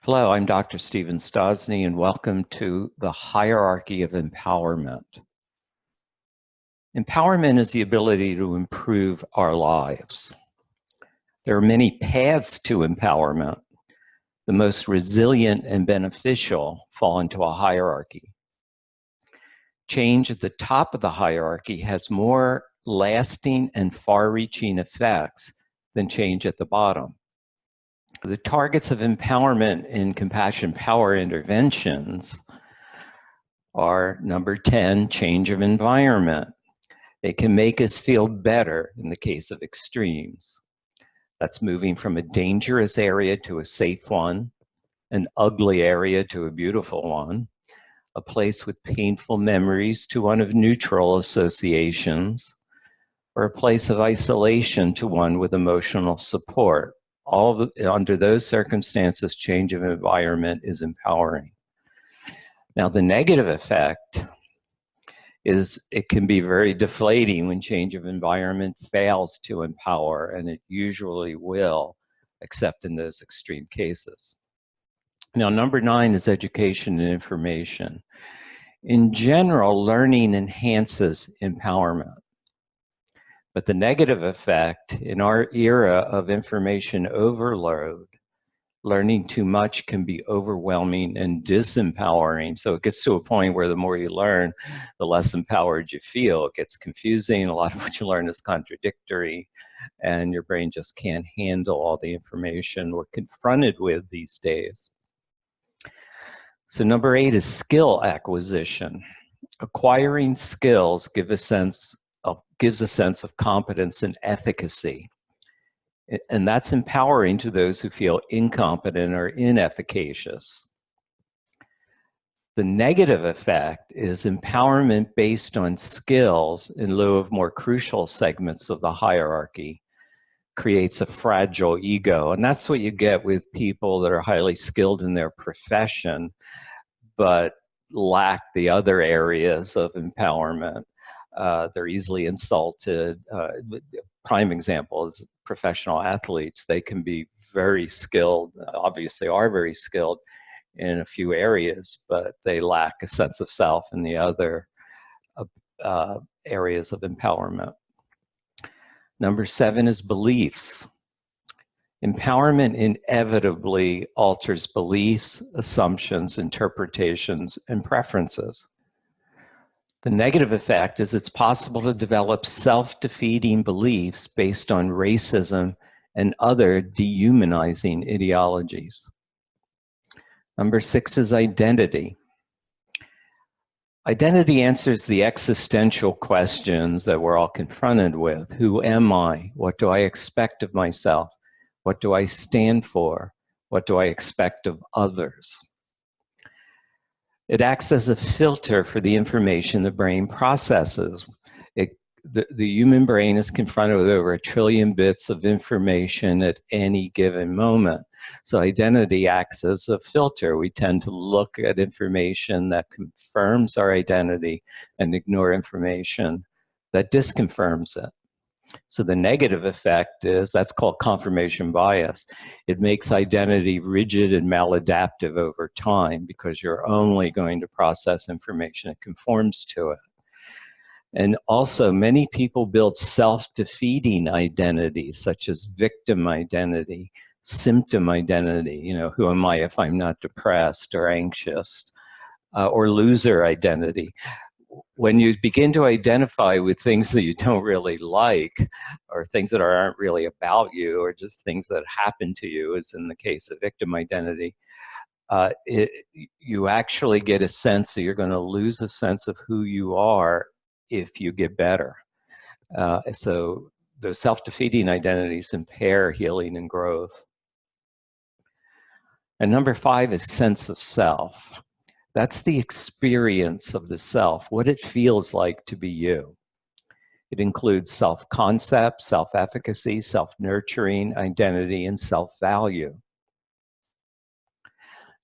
Hello, I'm Dr. Stephen Stosny, and welcome to the hierarchy of empowerment. Empowerment is the ability to improve our lives. There are many paths to empowerment. The most resilient and beneficial fall into a hierarchy. Change at the top of the hierarchy has more lasting and far-reaching effects than change at the bottom. The targets of empowerment in compassion power interventions are number 10, change of environment. It can make us feel better in the case of extremes. That's moving from a dangerous area to a safe one, an ugly area to a beautiful one, a place with painful memories to one of neutral associations, or a place of isolation to one with emotional support. Under those circumstances, change of environment is empowering. Now, the negative effect is it can be very deflating when change of environment fails to empower, and it usually will, except in those extreme cases. Now, number 9 is education and information. In general, learning enhances empowerment. But the negative effect in our era of information overload, learning too much can be overwhelming and disempowering. So it gets to a point where the more you learn, the less empowered you feel. It gets confusing. A lot of what you learn is contradictory, and your brain just can't handle all the information we're confronted with these days. So number 8 is skill acquisition. Acquiring skills gives a sense of competence and efficacy. And that's empowering to those who feel incompetent or inefficacious. The negative effect is empowerment based on skills in lieu of more crucial segments of the hierarchy creates a fragile ego. And that's what you get with people that are highly skilled in their profession, but lack the other areas of empowerment. They're easily insulted. Prime example is professional athletes. They can be very skilled, obviously are very skilled in a few areas, but they lack a sense of self in the other areas of empowerment. Number 7 is beliefs. Empowerment inevitably alters beliefs, assumptions, interpretations, and preferences. The negative effect is it's possible to develop self-defeating beliefs based on racism and other dehumanizing ideologies. Number 6 is identity. Identity answers the existential questions that we're all confronted with. Who am I? What do I expect of myself? What do I stand for? What do I expect of others? It acts as a filter for the information the brain processes. The human brain is confronted with over 1 trillion bits of information at any given moment. So identity acts as a filter. We tend to look at information that confirms our identity and ignore information that disconfirms it. So the negative effect is, that's called confirmation bias. It makes identity rigid and maladaptive over time because you're only going to process information that conforms to it. And also, many people build self-defeating identities, such as victim identity, symptom identity. You know, who am I if I'm not depressed or anxious, or loser identity. When you begin to identify with things that you don't really like, or things that aren't really about you, or just things that happen to you, as in the case of victim identity, you actually get a sense that you're going to lose a sense of who you are if you get better. So those self-defeating identities impair healing and growth. And number 5 is sense of self. That's the experience of the self, what it feels like to be you. It includes self-concept, self-efficacy, self-nurturing, identity, and self-value.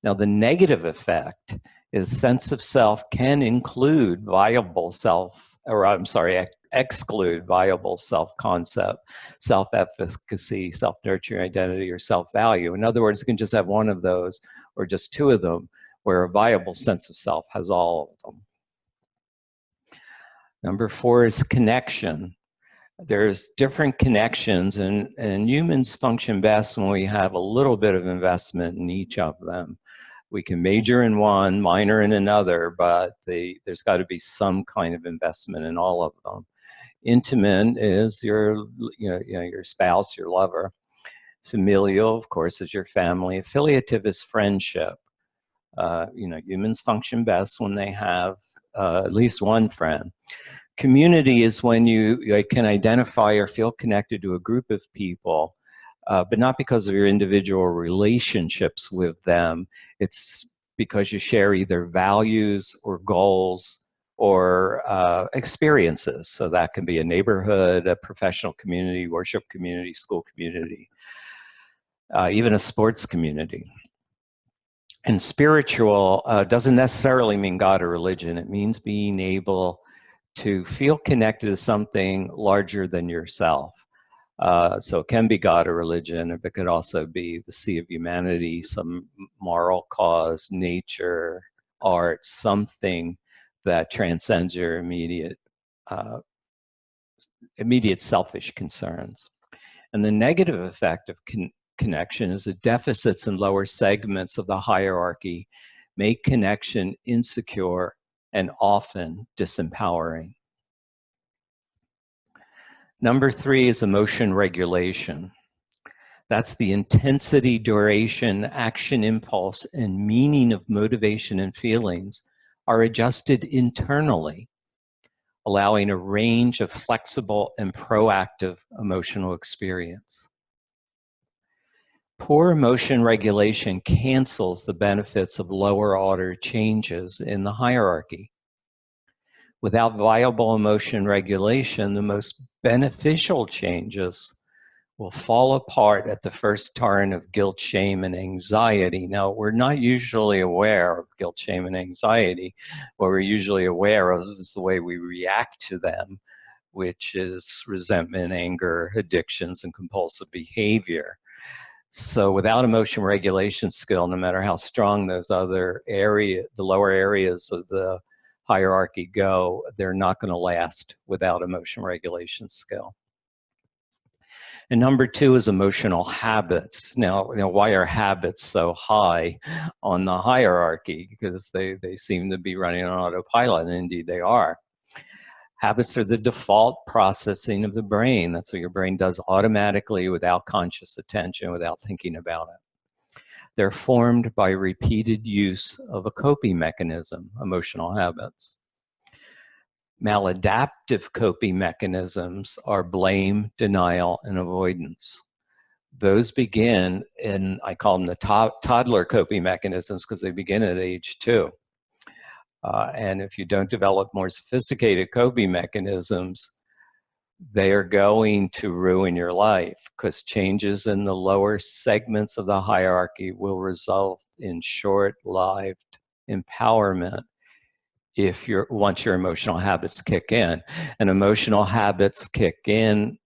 Now, the negative effect is sense of self can include viable self or I'm sorry, exclude viable self-concept, self-efficacy, self-nurturing identity, or self-value. In other words, you can just have one of those or just two of them, where a viable sense of self has all of them. Number 4 is connection. There's different connections, and humans function best when we have a little bit of investment in each of them. We can major in one, minor in another, but there's got to be some kind of investment in all of them. Intimate is your spouse, your lover. Familial, of course, is your family. Affiliative is friendship. Humans function best when they have at least one friend. Community is when you can identify or feel connected to a group of people, but not because of your individual relationships with them. It's because you share either values or goals or experiences. So that can be a neighborhood, a professional community, worship community, school community, even a sports community. And spiritual doesn't necessarily mean God or religion. It means being able to feel connected to something larger than yourself. So it can be God or religion, or it could also be the sea of humanity, some moral cause, nature, art, something that transcends your immediate selfish concerns. And the negative effect of connection is that deficits in lower segments of the hierarchy make connection insecure and often disempowering. Number 3 is emotion regulation. That's the intensity, duration, action, impulse, and meaning of motivation and feelings are adjusted internally, allowing a range of flexible and proactive emotional experience. Poor emotion regulation cancels the benefits of lower order changes in the hierarchy. Without viable emotion regulation, the most beneficial changes will fall apart at the first turn of guilt, shame, and anxiety. Now, we're not usually aware of guilt, shame, and anxiety. What we're usually aware of is the way we react to them, which is resentment, anger, addictions, and compulsive behavior. So without emotion regulation skill, no matter how strong those other areas, the lower areas of the hierarchy go, they're not going to last without emotion regulation skill. And number 2 is emotional habits. Now, why are habits so high on the hierarchy? Because they seem to be running on autopilot, and indeed they are. Habits are the default processing of the brain. That's what your brain does automatically without conscious attention, without thinking about it. They're formed by repeated use of a coping mechanism, emotional habits. Maladaptive coping mechanisms are blame, denial, and avoidance. Those begin in, I call them the toddler coping mechanisms, because they begin at age 2. And if you don't develop more sophisticated coping mechanisms, they are going to ruin your life, because changes in the lower segments of the hierarchy will result in short-lived empowerment once your emotional habits kick in. And emotional habits kick in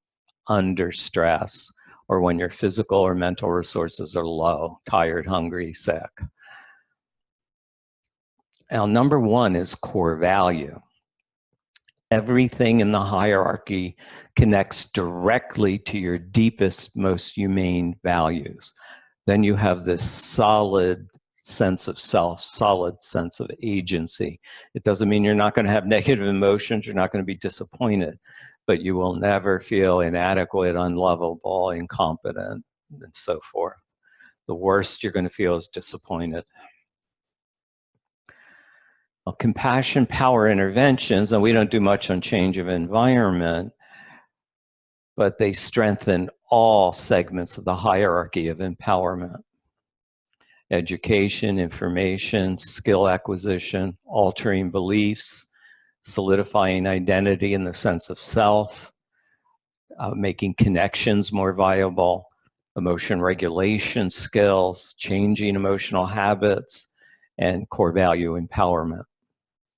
under stress, or when your physical or mental resources are low, tired, hungry, sick. Now, number 1 is core value. Everything in the hierarchy connects directly to your deepest, most humane values. Then you have this solid sense of self, solid sense of agency. It doesn't mean you're not going to have negative emotions, you're not going to be disappointed, but you will never feel inadequate, unlovable, incompetent, and so forth. The worst you're going to feel is disappointed. Well, compassion power interventions, and we don't do much on change of environment, but they strengthen all segments of the hierarchy of empowerment. Education, information, skill acquisition, altering beliefs, solidifying identity in the sense of self, making connections more viable, emotion regulation skills, changing emotional habits, and core value empowerment.